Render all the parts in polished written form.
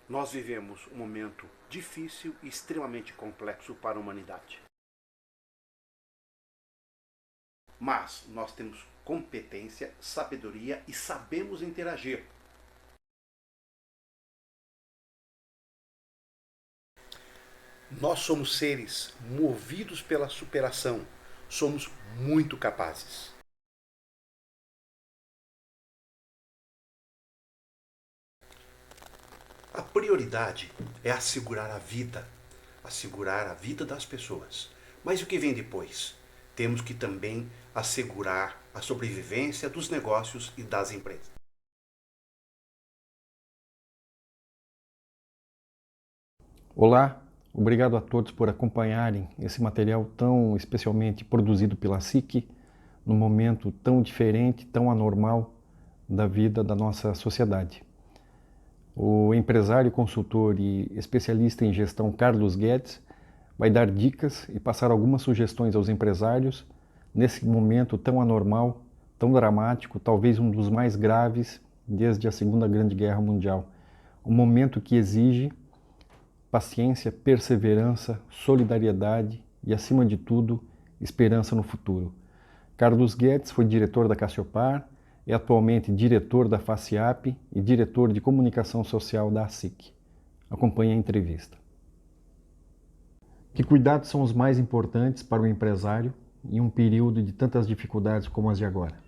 Nós vivemos um momento difícil e extremamente complexo para a humanidade. Mas nós temos competência, sabedoria e sabemos interagir. Nós somos seres movidos pela superação. Somos muito capazes. A prioridade é assegurar a vida das pessoas. Mas o que vem depois? Temos que também assegurar a sobrevivência dos negócios e das empresas. Olá, obrigado a todos por acompanharem esse material tão especialmente produzido pela SIC, num momento tão diferente, tão anormal da vida da nossa sociedade. O empresário, consultor e especialista em gestão Carlos Guedes vai dar dicas e passar algumas sugestões aos empresários nesse momento tão anormal, tão dramático, talvez um dos mais graves desde a Segunda Grande Guerra Mundial. Um momento que exige paciência, perseverança, solidariedade e, acima de tudo, esperança no futuro. Carlos Guedes foi diretor da Cassiopar, é atualmente diretor da FACIAP e diretor de comunicação social da ASIC. Acompanhe a entrevista. Que cuidados são os mais importantes para o empresário em um período de tantas dificuldades como as de agora?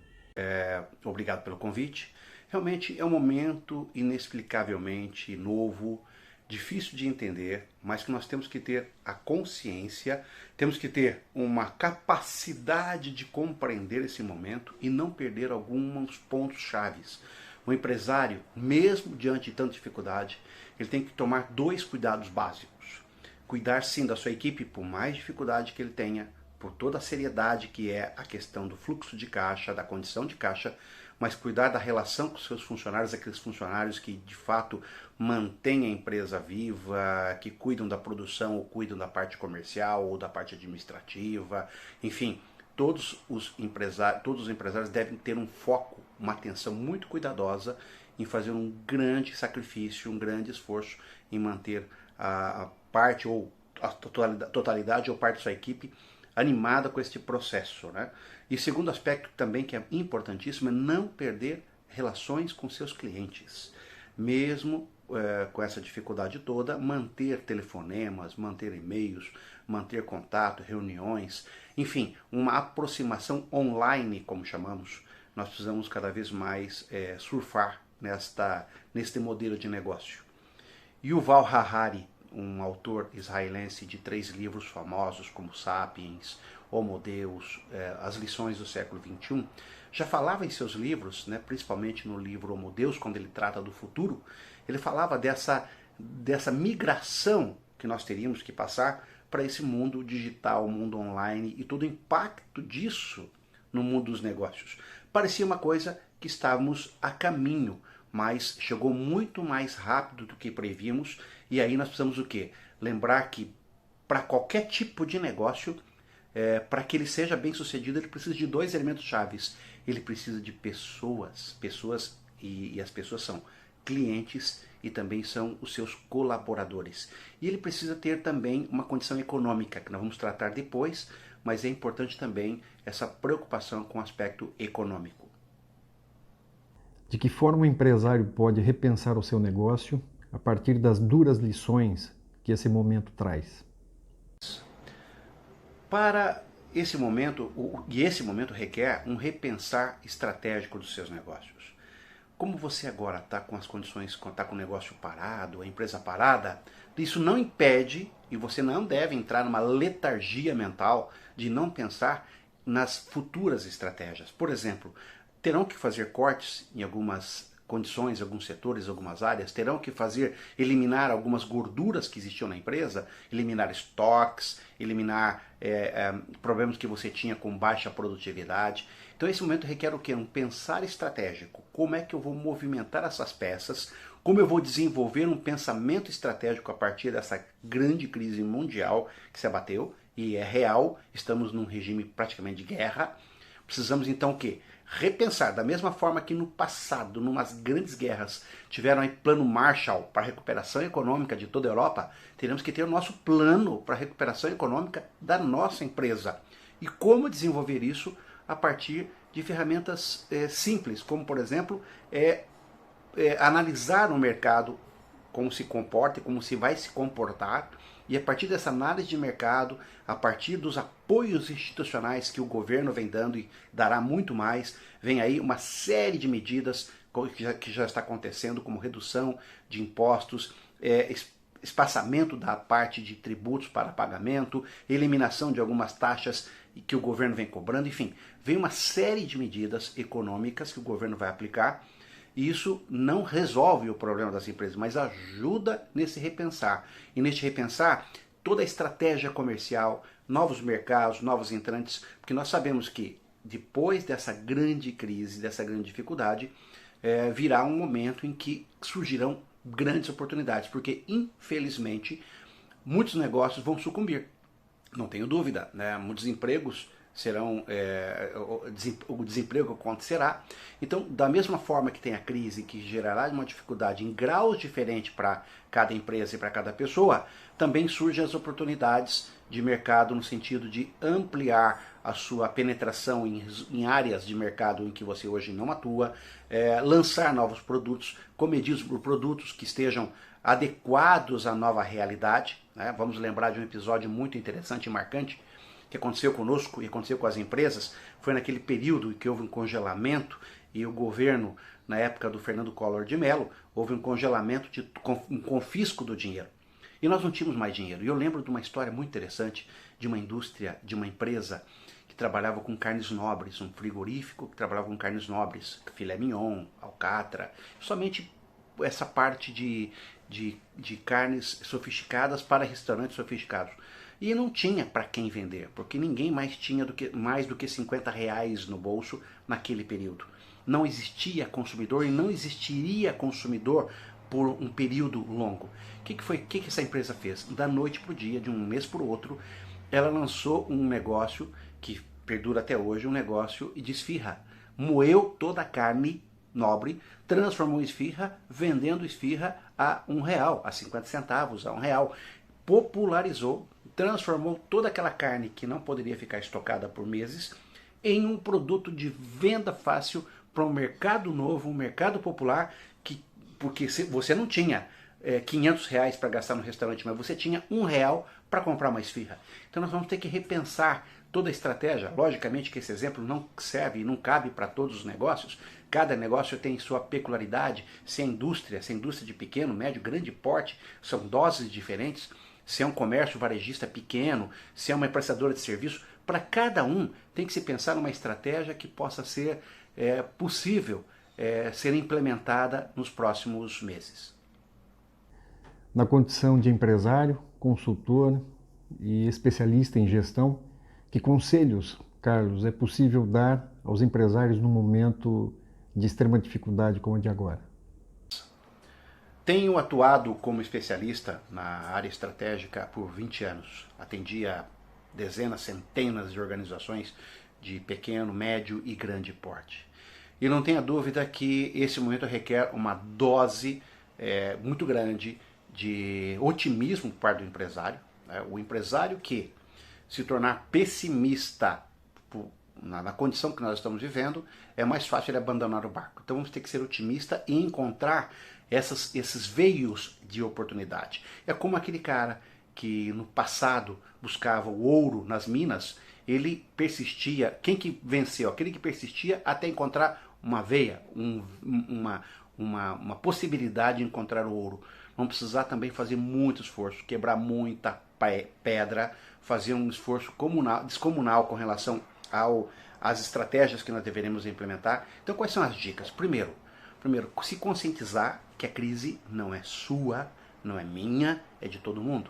Obrigado pelo convite. Realmente é um momento inexplicavelmente novo, difícil de entender, mas que nós temos que ter a consciência, temos que ter uma capacidade de compreender esse momento e não perder alguns pontos chaves. O empresário, mesmo diante de tanta dificuldade, ele tem que tomar dois cuidados básicos. Cuidar sim da sua equipe, por mais dificuldade que ele tenha, por toda a seriedade que é a questão do fluxo de caixa, da condição de caixa, mas cuidar da relação com seus funcionários, aqueles funcionários que de fato mantêm a empresa viva, que cuidam da produção ou cuidam da parte comercial ou da parte administrativa, enfim, todos os empresários devem ter um foco, uma atenção muito cuidadosa em fazer um grande sacrifício, um grande esforço em manter a parte ou a totalidade ou parte da sua equipe animada com este processo, né? E segundo aspecto também que é importantíssimo é não perder relações com seus clientes. Mesmo com essa dificuldade toda, manter telefonemas, manter e-mails, manter contato, reuniões, enfim, uma aproximação online, como chamamos, nós precisamos cada vez mais surfar neste modelo de negócio. Yuval Harari, um autor israelense de 3 livros famosos como Sapiens, Homo Deus, As Lições do Século XXI, já falava em seus livros, né, principalmente no livro Homo Deus, quando ele trata do futuro, ele falava dessa migração que nós teríamos que passar para esse mundo digital, mundo online e todo o impacto disso no mundo dos negócios. Parecia uma coisa que estávamos a caminho, mas chegou muito mais rápido do que prevíamos, e aí nós precisamos o quê? Lembrar que para qualquer tipo de negócio, para que ele seja bem sucedido, ele precisa de dois elementos chaves. Ele precisa de pessoas e as pessoas são clientes e também são os seus colaboradores. E ele precisa ter também uma condição econômica, que nós vamos tratar depois, mas é importante também essa preocupação com o aspecto econômico. De que forma o empresário pode repensar o seu negócio a partir das duras lições que esse momento traz? Para esse momento, e esse momento requer um repensar estratégico dos seus negócios. Como você agora está com as condições, está com o negócio parado, a empresa parada, isso não impede, e você não deve entrar numa letargia mental de não pensar nas futuras estratégias. Por exemplo, terão que fazer cortes em algumas condições, alguns setores, algumas áreas, terão que eliminar algumas gorduras que existiam na empresa, eliminar estoques, eliminar problemas que você tinha com baixa produtividade. Então esse momento requer o quê? Um pensar estratégico. Como é que eu vou movimentar essas peças? Como eu vou desenvolver um pensamento estratégico a partir dessa grande crise mundial que se abateu, e é real, estamos num regime praticamente de guerra. Precisamos então o quê? repensar, da mesma forma que no passado, numas grandes guerras, tiveram aí plano Marshall para a recuperação econômica de toda a Europa, teremos que ter o nosso plano para a recuperação econômica da nossa empresa. E como desenvolver isso a partir de ferramentas simples, como por exemplo, analisar o mercado, como se comporta e como se vai se comportar, e a partir dessa análise de mercado, a partir dos apoios institucionais que o governo vem dando e dará muito mais, vem aí uma série de medidas que já está acontecendo, como redução de impostos, espaçamento da parte de tributos para pagamento, eliminação de algumas taxas que o governo vem cobrando, enfim, vem uma série de medidas econômicas que o governo vai aplicar. E isso não resolve o problema das empresas, mas ajuda nesse repensar. E neste repensar, toda a estratégia comercial, novos mercados, novos entrantes, porque nós sabemos que depois dessa grande crise, dessa grande dificuldade, virá um momento em que surgirão grandes oportunidades, porque infelizmente muitos negócios vão sucumbir. Não tenho dúvida, né? Muitos empregos serão, o desemprego acontecerá. Então, da mesma forma que tem a crise que gerará uma dificuldade em graus diferentes para cada empresa e para cada pessoa, também surgem as oportunidades de mercado no sentido de ampliar a sua penetração em áreas de mercado em que você hoje não atua, lançar novos produtos, comedidos por produtos que estejam adequados à nova realidade, né? Vamos lembrar de um episódio muito interessante e marcante que aconteceu conosco e aconteceu com as empresas, foi naquele período em que houve um congelamento e o governo, na época do Fernando Collor de Mello, houve um congelamento, um confisco do dinheiro. E nós não tínhamos mais dinheiro. E eu lembro de uma história muito interessante de uma indústria, de uma empresa que trabalhava com carnes nobres, um frigorífico que trabalhava com carnes nobres, filé mignon, alcatra, somente essa parte de carnes sofisticadas para restaurantes sofisticados. E não tinha para quem vender, porque ninguém mais tinha mais do que 50 reais no bolso naquele período. Não existia consumidor e não existiria consumidor por um período longo. O que essa empresa fez? Da noite para o dia, de um mês para o outro, ela lançou um negócio que perdura até hoje, um negócio de esfirra. Moeu toda a carne nobre, transformou esfirra, vendendo esfirra a R$1, a 50 centavos, a R$1. Popularizou, transformou toda aquela carne que não poderia ficar estocada por meses em um produto de venda fácil para um mercado novo, um mercado popular, porque você não tinha R$500 para gastar no restaurante, mas você tinha R$1 para comprar uma esfirra. Então nós vamos ter que repensar toda a estratégia. Logicamente que esse exemplo não serve e não cabe para todos os negócios. Cada negócio tem sua peculiaridade. Se é indústria de pequeno, médio, grande porte, são doses diferentes. Se é um comércio varejista pequeno, se é uma prestadora de serviço, para cada um tem que se pensar numa estratégia que possa ser possível ser implementada nos próximos meses. Na condição de empresário, consultor e especialista em gestão, que conselhos, Carlos, é possível dar aos empresários num momento de extrema dificuldade como o de agora? Tenho atuado como especialista na área estratégica por 20 anos. Atendia dezenas, centenas de organizações de pequeno, médio e grande porte. E não tenha dúvida que esse momento requer uma dose muito grande de otimismo por parte do empresário. Né? O empresário que se tornar pessimista na condição que nós estamos vivendo, é mais fácil ele abandonar o barco. Então vamos ter que ser otimista e encontrar esses veios de oportunidade. É como aquele cara que no passado buscava o ouro nas minas, ele persistia. Quem que venceu? Aquele que persistia até encontrar uma veia, uma possibilidade de encontrar o ouro. Vamos precisar também fazer muito esforço, quebrar muita pedra, fazer um esforço descomunal com relação às estratégias que nós deveremos implementar. Então quais são as dicas? Primeiro, se conscientizar que a crise não é sua, não é minha, é de todo mundo.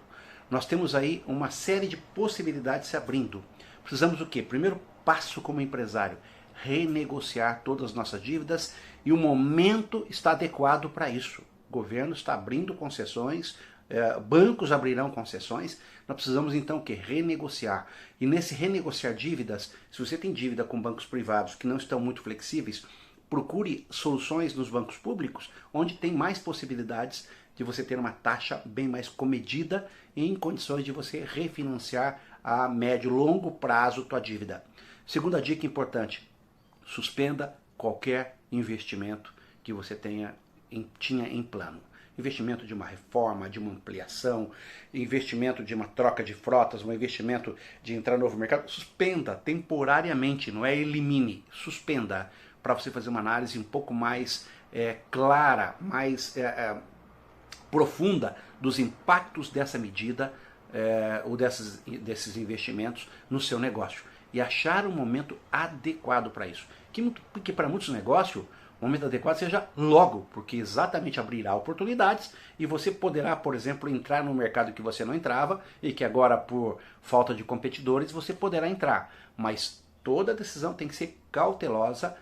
Nós temos aí uma série de possibilidades se abrindo. Precisamos o quê? Primeiro passo como empresário, renegociar todas as nossas dívidas e o momento está adequado para isso. O governo está abrindo concessões, bancos abrirão concessões, nós precisamos então o quê? Renegociar. E nesse renegociar dívidas, se você tem dívida com bancos privados que não estão muito flexíveis, procure soluções nos bancos públicos, onde tem mais possibilidades de você ter uma taxa bem mais comedida e em condições de você refinanciar a médio e longo prazo tua dívida. Segunda dica importante, suspenda qualquer investimento que você tinha em plano. Investimento de uma reforma, de uma ampliação, investimento de uma troca de frotas, um investimento de entrar no novo mercado, suspenda temporariamente, não é elimine, suspenda, para você fazer uma análise um pouco mais clara, mais profunda dos impactos dessa medida ou desses investimentos no seu negócio e achar um momento adequado para isso. Porque para muitos negócios o momento adequado seja logo, porque exatamente abrirá oportunidades e você poderá, por exemplo, entrar no mercado que você não entrava e que agora, por falta de competidores, você poderá entrar. Mas toda decisão tem que ser cautelosa,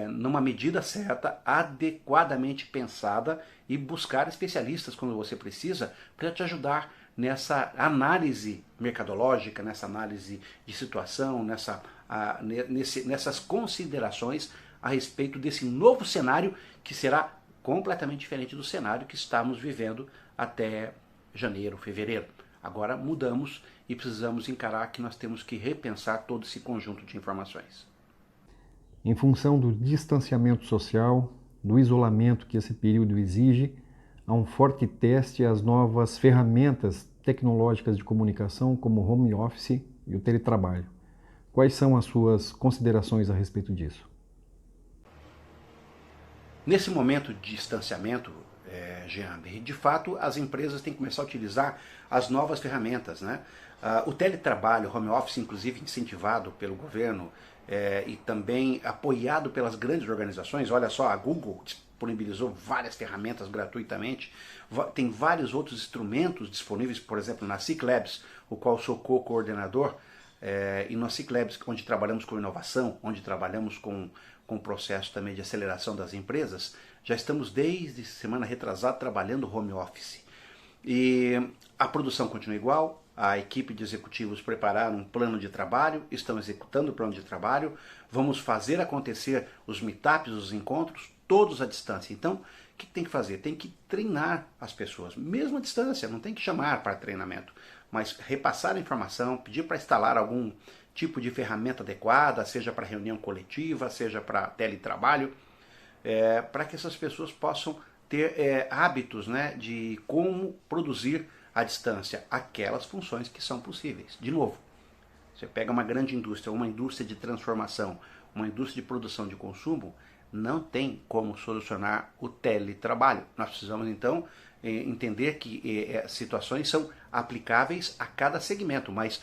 numa medida certa, adequadamente pensada e buscar especialistas quando você precisa para te ajudar nessa análise mercadológica, nessa análise de situação, nessas considerações a respeito desse novo cenário que será completamente diferente do cenário que estamos vivendo até janeiro, fevereiro. Agora mudamos e precisamos encarar que nós temos que repensar todo esse conjunto de informações. Em função do distanciamento social, do isolamento que esse período exige, há um forte teste às novas ferramentas tecnológicas de comunicação como o home office e o teletrabalho. Quais são as suas considerações a respeito disso? Nesse momento de distanciamento, Jean, de fato as empresas têm que começar a utilizar as novas ferramentas, né? O teletrabalho, o home office, inclusive incentivado pelo governo e também apoiado pelas grandes organizações. Olha só, a Google disponibilizou várias ferramentas gratuitamente, tem vários outros instrumentos disponíveis, por exemplo, na SIC Labs, o qual sou co-coordenador, e na SIC Labs, onde trabalhamos com inovação, onde trabalhamos com o processo também de aceleração das empresas, já estamos desde semana retrasada trabalhando home office. E a produção continua igual, a equipe de executivos prepararam um plano de trabalho, estão executando o plano de trabalho, vamos fazer acontecer os meetups, os encontros, todos à distância. Então, o que tem que fazer? Tem que treinar as pessoas, mesmo à distância, não tem que chamar para treinamento, mas repassar a informação, pedir para instalar algum tipo de ferramenta adequada, seja para reunião coletiva, seja para teletrabalho, para que essas pessoas possam ter hábitos, né, de como produzir à distância aquelas funções que são possíveis. De novo, você pega uma grande indústria, uma indústria de transformação, uma indústria de produção de consumo, não tem como solucionar o teletrabalho. Nós precisamos então entender que situações são aplicáveis a cada segmento, mas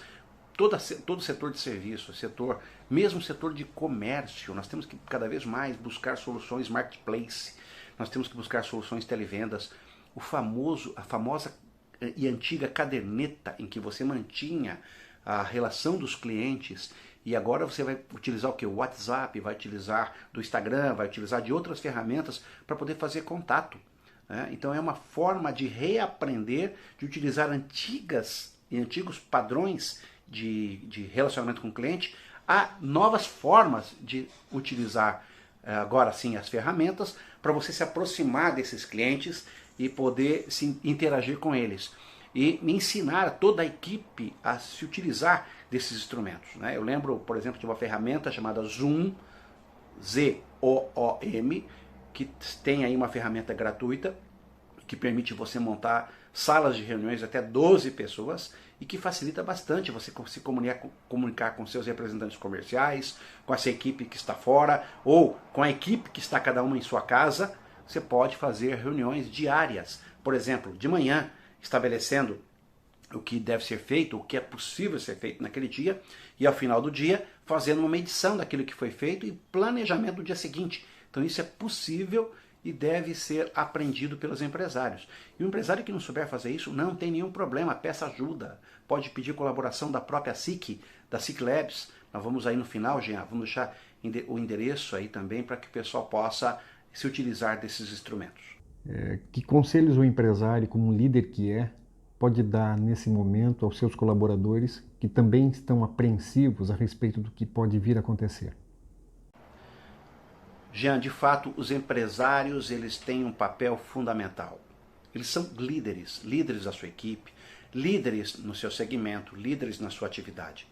todo o setor de serviço, mesmo o setor de comércio, nós temos que cada vez mais buscar soluções marketplace, nós temos que buscar soluções televendas, a famosa e antiga caderneta em que você mantinha a relação dos clientes e agora você vai utilizar o que? O WhatsApp, vai utilizar do Instagram, vai utilizar de outras ferramentas para poder fazer contato. Então é uma forma de reaprender, de utilizar antigos padrões de relacionamento com o cliente, há novas formas de utilizar agora sim as ferramentas para você se aproximar desses clientes e poder se interagir com eles e ensinar toda a equipe a se utilizar desses instrumentos. Eu lembro, por exemplo, de uma ferramenta chamada Zoom, Z-O-O-M, que tem aí uma ferramenta gratuita que permite você montar salas de reuniões até 12 pessoas e que facilita bastante você se comunicar com seus representantes comerciais, com essa equipe que está fora ou com a equipe que está cada uma em sua casa. Você pode fazer reuniões diárias, por exemplo, de manhã, estabelecendo o que deve ser feito, o que é possível ser feito naquele dia, e ao final do dia, fazendo uma medição daquilo que foi feito e planejamento do dia seguinte. Então isso é possível e deve ser aprendido pelos empresários. E o empresário que não souber fazer isso, não tem nenhum problema, peça ajuda. Pode pedir colaboração da própria SIC, da SIC Labs. Nós vamos aí no final, Jean, vamos deixar o endereço aí também para que o pessoal possa se utilizar desses instrumentos. Que conselhos o empresário, como líder que é, pode dar nesse momento aos seus colaboradores que também estão apreensivos a respeito do que pode vir a acontecer? Jean, de fato, os empresários eles têm um papel fundamental. Eles são líderes, líderes da sua equipe, líderes no seu segmento, líderes na sua atividade.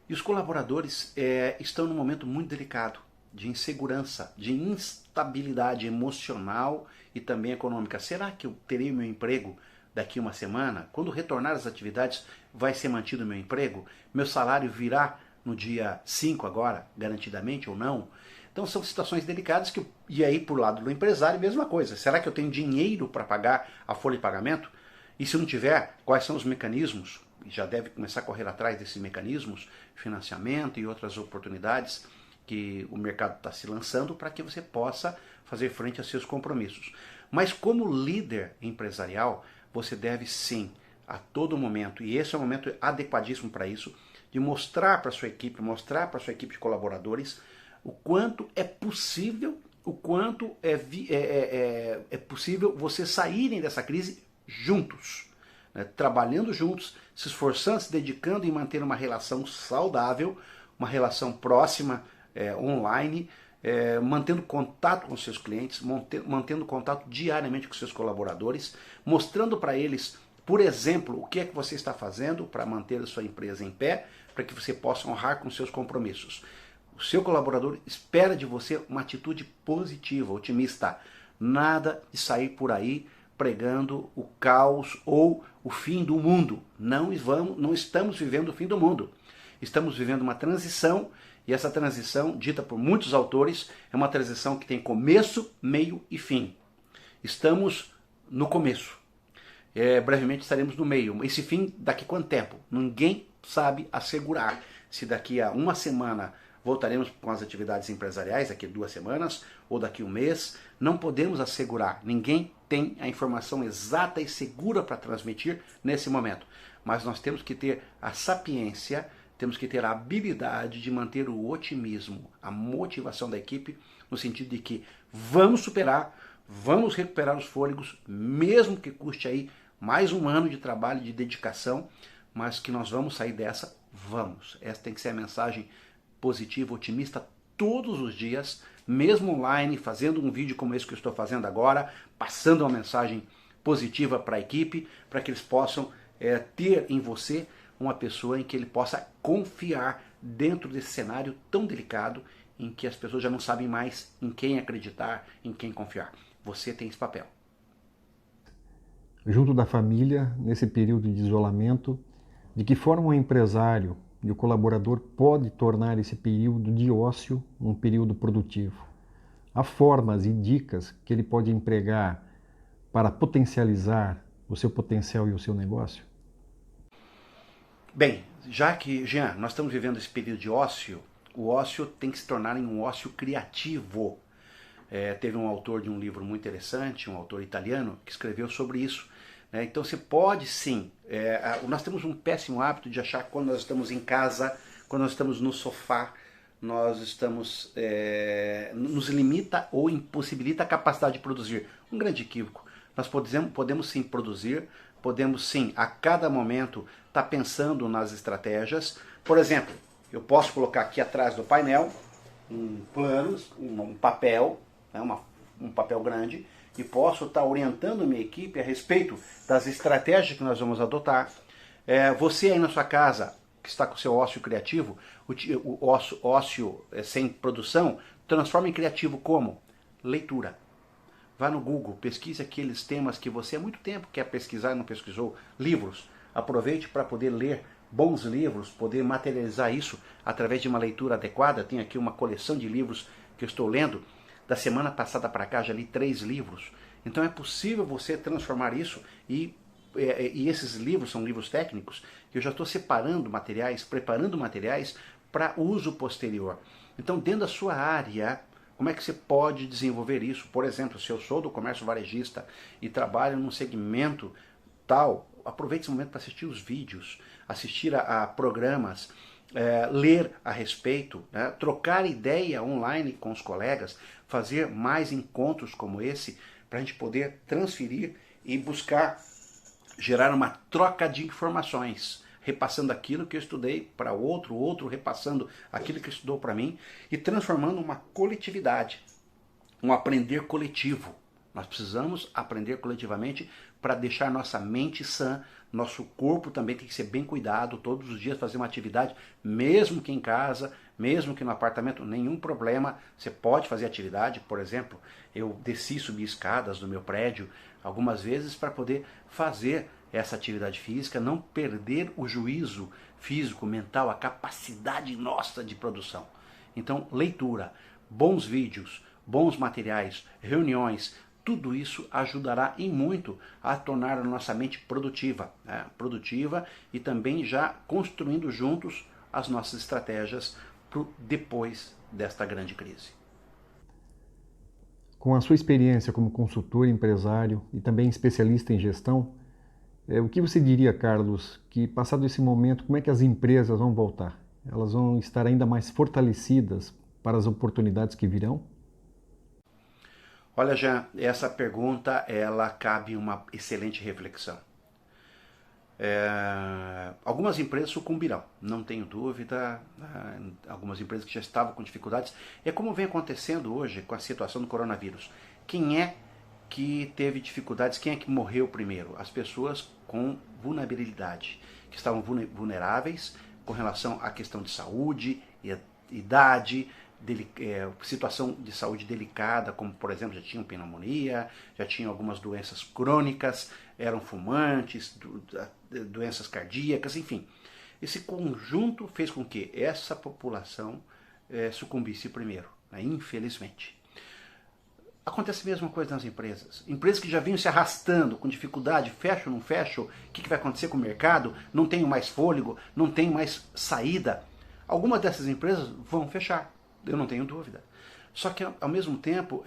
E os colaboradores estão num momento muito delicado de insegurança, de instabilidade emocional e também econômica. Será que eu terei meu emprego daqui uma semana? Quando retornar às atividades, vai ser mantido o meu emprego? Meu salário virá no dia 5 agora, garantidamente ou não? Então são situações delicadas e aí por lado do empresário, mesma coisa. Será que eu tenho dinheiro para pagar a folha de pagamento? E se não tiver, quais são os mecanismos? Já deve começar a correr atrás desses mecanismos, financiamento e outras oportunidades que o mercado está se lançando para que você possa fazer frente a seus compromissos. Mas como líder empresarial, você deve sim, a todo momento, e esse é o momento adequadíssimo para isso, de mostrar para a sua equipe, mostrar para a sua equipe de colaboradores o quanto é possível, o quanto é possível vocês saírem dessa crise juntos, né? Trabalhando juntos, se esforçando, se dedicando em manter uma relação saudável, uma relação próxima, online, mantendo contato com seus clientes, mantendo contato diariamente com seus colaboradores, mostrando para eles, por exemplo, o que é que você está fazendo para manter a sua empresa em pé, para que você possa honrar com seus compromissos. O seu colaborador espera de você uma atitude positiva, otimista. Nada de sair por aí pregando o caos ou o fim do mundo. Não estamos vivendo o fim do mundo. Estamos vivendo uma transição, e essa transição, dita por muitos autores, é uma transição que tem começo, meio e fim. Estamos no começo. Brevemente estaremos no meio. Esse fim, daqui a quanto tempo? Ninguém sabe assegurar. Se daqui a uma semana voltaremos com as atividades empresariais, daqui a 2 semanas, ou daqui a 1 mês, não podemos assegurar. Ninguém tem a informação exata e segura para transmitir nesse momento. Mas nós temos que ter a sapiência, temos que ter a habilidade de manter o otimismo, a motivação da equipe, no sentido de que vamos superar, vamos recuperar os fôlegos, mesmo que custe aí mais um ano de trabalho, de dedicação, mas que nós vamos sair dessa, vamos. Essa tem que ser a mensagem positiva, otimista, todos os dias, mesmo online, fazendo um vídeo como esse que eu estou fazendo agora, passando uma mensagem positiva para a equipe, para que eles possam ter em você uma pessoa em que ele possa confiar dentro desse cenário tão delicado em que as pessoas já não sabem mais em quem acreditar, em quem confiar. Você tem esse papel. Junto da família, nesse período de isolamento, de que forma o empresário e o colaborador pode tornar esse período de ócio um período produtivo? Há formas e dicas que ele pode empregar para potencializar o seu potencial e o seu negócio? Bem, já que, Jean, nós estamos vivendo esse período de ócio, o ócio tem que se tornar em um ócio criativo. Teve um autor de um livro muito interessante, um autor italiano, que escreveu sobre isso. Então você pode sim, nós temos um péssimo hábito de achar que quando nós estamos em casa, quando nós estamos no sofá, nós estamos, nos limita ou impossibilita a capacidade de produzir. Um grande equívoco. Nós podemos sim produzir, podemos sim a cada momento estar pensando nas estratégias. Por exemplo, eu posso colocar aqui atrás do painel um plano, um papel, um papel grande, e posso estar orientando a minha equipe a respeito das estratégias que nós vamos adotar. Você aí na sua casa, que está com o seu ócio criativo, o ócio sem produção, transforma em criativo como? Leitura. Vá no Google, pesquise aqueles temas que você há muito tempo quer pesquisar e não pesquisou. Livros. Aproveite para poder ler bons livros, poder materializar isso através de uma leitura adequada. Tem aqui uma coleção de livros que eu estou lendo. Da semana passada para cá já li 3 livros. Então é possível você transformar isso e esses livros são livros técnicos que eu já estou separando materiais, preparando materiais para uso posterior. Então dentro da sua área, como é que você pode desenvolver isso? Por exemplo, se eu sou do comércio varejista e trabalho num segmento tal, aproveite esse momento para assistir os vídeos, assistir a programas, ler a respeito, né? Trocar ideia online com os colegas, fazer mais encontros como esse, para a gente poder transferir e buscar gerar uma troca de informações, repassando aquilo que eu estudei para o outro repassando aquilo que estudou para mim e transformando uma coletividade, um aprender coletivo. Nós precisamos aprender coletivamente para deixar nossa mente sã, nosso corpo também tem que ser bem cuidado, todos os dias fazer uma atividade, mesmo que em casa, mesmo que no apartamento, nenhum problema, você pode fazer atividade. Por exemplo, eu desci e subi escadas do meu prédio algumas vezes para poder fazer essa atividade física, não perder o juízo físico, mental, a capacidade nossa de produção. Então, leitura, bons vídeos, bons materiais, reuniões, tudo isso ajudará em muito a tornar a nossa mente produtiva, né? Produtiva e também já construindo juntos as nossas estratégias para depois desta grande crise. Com a sua experiência como consultor, empresário e também especialista em gestão, o que você diria, Carlos, que passado esse momento, como é que as empresas vão voltar? Elas vão estar ainda mais fortalecidas para as oportunidades que virão? Olha, Jean, essa pergunta, ela cabe uma excelente reflexão. Algumas empresas sucumbirão, não tenho dúvida, algumas empresas que já estavam com dificuldades. É como vem acontecendo hoje com a situação do coronavírus. Quem é que teve dificuldades, quem é que morreu primeiro? As pessoas com vulnerabilidade, que estavam vulneráveis com relação à questão de saúde, idade, situação de saúde delicada, como por exemplo já tinham pneumonia, já tinham algumas doenças crônicas, eram fumantes, doenças cardíacas, enfim. Esse conjunto fez com que essa população sucumbisse primeiro, né, infelizmente. Acontece a mesma coisa nas empresas. Empresas que já vinham se arrastando com dificuldade, fecham ou não fecham, o que vai acontecer com o mercado, não tem mais fôlego, não tem mais saída. Algumas dessas empresas vão fechar. Eu não tenho dúvida. Só que, ao mesmo tempo,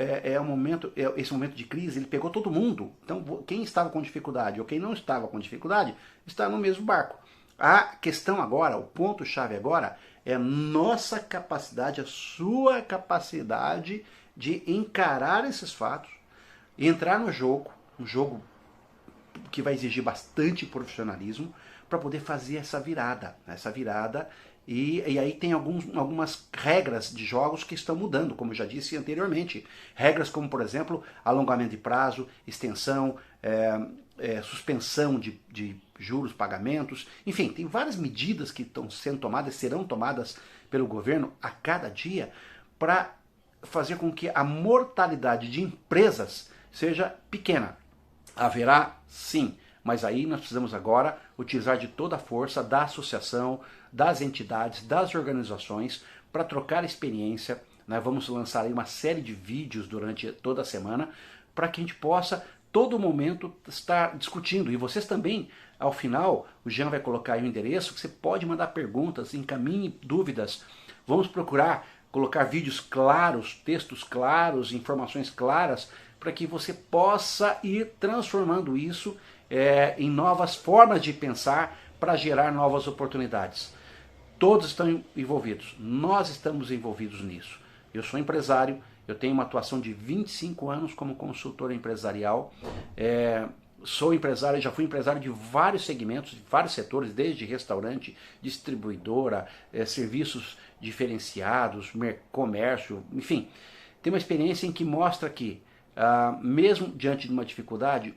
esse momento de crise, ele pegou todo mundo. Então, quem estava com dificuldade ou quem não estava com dificuldade, está no mesmo barco. A questão agora, o ponto-chave agora, é a nossa capacidade, a sua capacidade de encarar esses fatos, entrar no jogo, um jogo que vai exigir bastante profissionalismo, para poder fazer essa virada. E aí tem algumas regras de jogos que estão mudando, como eu já disse anteriormente. Regras como, por exemplo, alongamento de prazo, extensão, suspensão de juros, pagamentos. Enfim, tem várias medidas que estão sendo tomadas, serão tomadas pelo governo a cada dia para fazer com que a mortalidade de empresas seja pequena. Haverá, sim, mas aí nós precisamos agora utilizar de toda a força da associação, das entidades, das organizações, para trocar experiência. Nós vamos lançar aí uma série de vídeos durante toda a semana, para que a gente possa, todo momento, estar discutindo. E vocês também, ao final, o Jean vai colocar aí o endereço, que você pode mandar perguntas, encaminhe dúvidas. Vamos procurar colocar vídeos claros, textos claros, informações claras, para que você possa ir transformando isso em novas formas de pensar para gerar novas oportunidades. Todos estão envolvidos, nós estamos envolvidos nisso. Eu sou empresário, eu tenho uma atuação de 25 anos como consultor empresarial, sou empresário, já fui empresário de vários segmentos, de vários setores, desde restaurante, distribuidora, serviços diferenciados, comércio, enfim. Tem uma experiência em que mostra que, mesmo diante de uma dificuldade,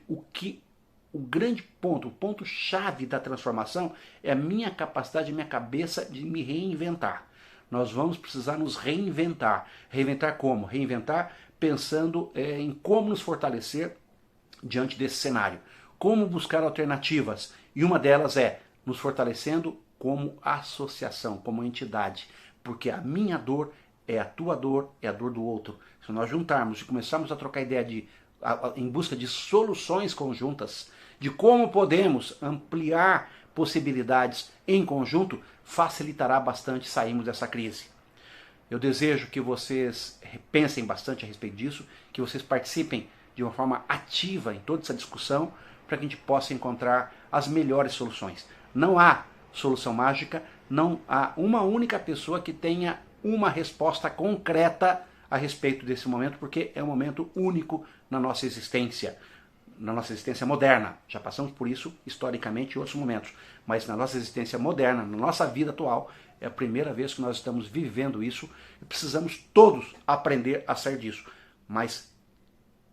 o grande ponto, o ponto-chave da transformação é a minha capacidade, a minha cabeça de me reinventar. Nós vamos precisar nos reinventar. Reinventar como? Reinventar pensando em como nos fortalecer diante desse cenário. Como buscar alternativas. E uma delas é nos fortalecendo como associação, como entidade. Porque a minha dor é a tua dor, é a dor do outro. Se nós juntarmos e começarmos a trocar ideia em busca de soluções conjuntas, de como podemos ampliar possibilidades em conjunto, facilitará bastante sairmos dessa crise. Eu desejo que vocês pensem bastante a respeito disso, que vocês participem de uma forma ativa em toda essa discussão, para que a gente possa encontrar as melhores soluções. Não há solução mágica, não há uma única pessoa que tenha uma resposta concreta a respeito desse momento, porque é um momento único na nossa existência moderna. Já passamos por isso historicamente em outros momentos, mas na nossa existência moderna, na nossa vida atual, é a primeira vez que nós estamos vivendo isso e precisamos todos aprender a sair disso. Mas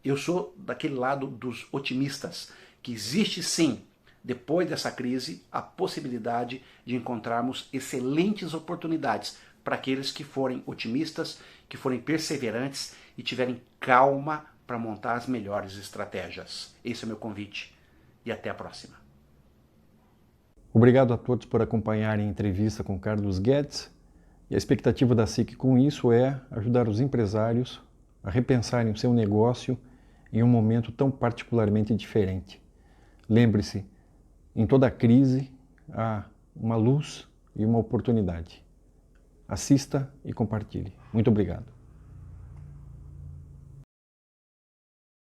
eu sou daquele lado dos otimistas, que existe sim, depois dessa crise, a possibilidade de encontrarmos excelentes oportunidades para aqueles que forem otimistas, que forem perseverantes e tiverem calma para montar as melhores estratégias. Esse é o meu convite e até a próxima. Obrigado a todos por acompanharem a entrevista com Carlos Guedes. E a expectativa da SIC com isso é ajudar os empresários a repensarem o seu negócio em um momento tão particularmente diferente. Lembre-se, em toda crise há uma luz e uma oportunidade. Assista e compartilhe. Muito obrigado.